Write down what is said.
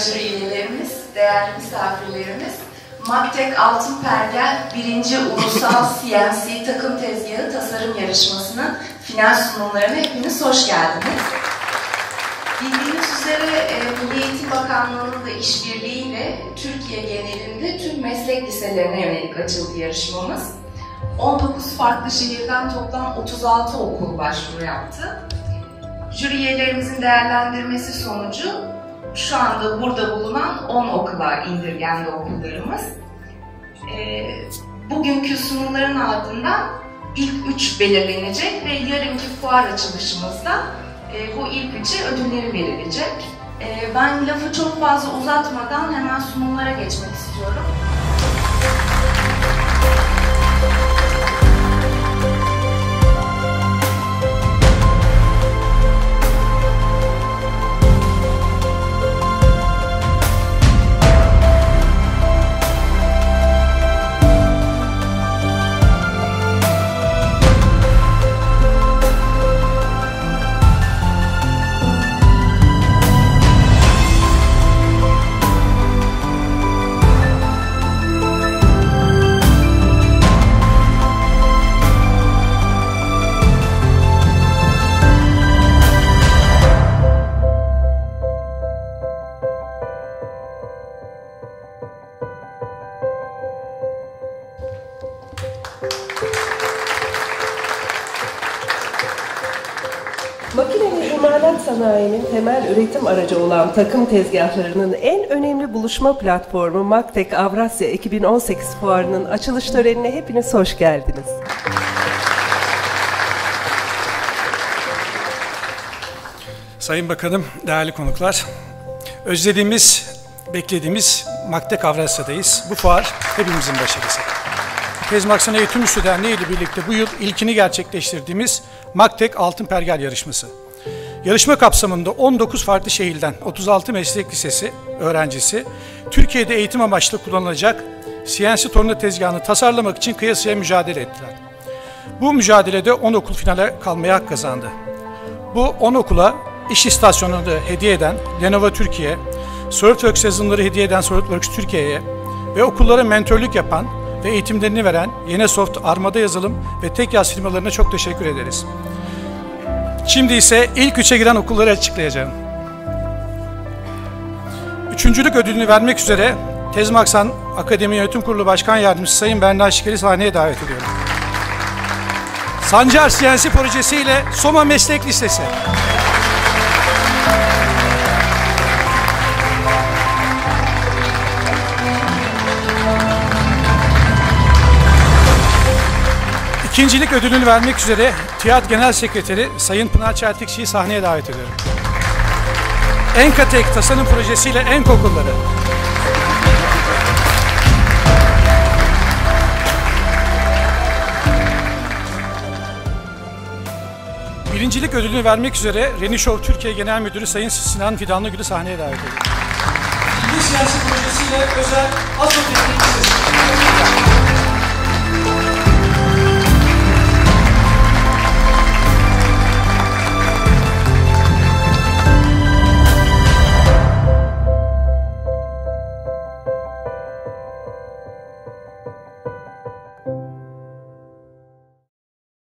jüri üyelerimiz, değerli misafirlerimiz, Maktek Altın Pergel 1. Ulusal CNC Takım Tezgahı Tasarım Yarışması'nın final sunumlarına hepiniz hoş geldiniz. Bildiğiniz üzere Milli Eğitim Bakanlığı'nın da işbirliğiyle Türkiye genelinde tüm meslek liselerine yönelik açıldı yarışmamız. 19 farklı şehirden toplam 36 okul başvuru yaptı. Jüri üyelerimizin değerlendirmesi sonucu şu anda burada bulunan 10 okula indirgendi okullarımız. Bugünkü sunumların ardından ilk 3 belirlenecek ve yarınki fuar açılışımızda bu ilk 3'e ödülleri verilecek. Ben lafı çok fazla uzatmadan hemen sunumlara geçmek istiyorum. Makine ve imalat sanayinin temel üretim aracı olan takım tezgahlarının en önemli buluşma platformu Maktek Avrasya 2018 Fuarı'nın açılış törenine hepiniz hoş geldiniz. Sayın Bakanım, değerli konuklar, özlediğimiz, beklediğimiz Maktek Avrasya'dayız. Bu fuar hepimizin başarısı. Tezmak Sanayi Tümüsü Derneği ile birlikte bu yıl ilkini gerçekleştirdiğimiz Maktek Altın Pergel Yarışması. Yarışma kapsamında 19 farklı şehirden 36 meslek lisesi öğrencisi Türkiye'de eğitim amaçlı kullanılacak CNC torna tezgahını tasarlamak için kıyasıya mücadele ettiler. Bu mücadelede 10 okul finale kalmaya hak kazandı. Bu 10 okula iş istasyonunu hediye eden Lenovo Türkiye, SolidWorks yazılımları hediye eden SolidWorks Türkiye'ye ve okullara mentörlük yapan ve eğitimlerini veren Yenesoft, Armada Yazılım ve Tekyaz firmalarına çok teşekkür ederiz. Şimdi ise ilk 3'e giren okulları açıklayacağım. Üçüncülük ödülünü vermek üzere Tezmaksan Akademi Yönetim Kurulu Başkan Yardımcısı Sayın Berna Şiker'i sahneye davet ediyorum. Sancar CNC projesi ile Soma Meslek Lisesi. İkincilik ödülünü vermek üzere TİAD Genel Sekreteri Sayın Pınar Çeltikçi'yi sahneye davet ediyorum. Enkatek tasarım projesiyle Enk okulları. Birincilik ödülünü vermek üzere Renişov Türkiye Genel Müdürü Sayın Sinan Fidanlıgül'ü sahneye davet ediyorum. İngiliz Siyasi projesiyle özel Azoteknik Lisesi.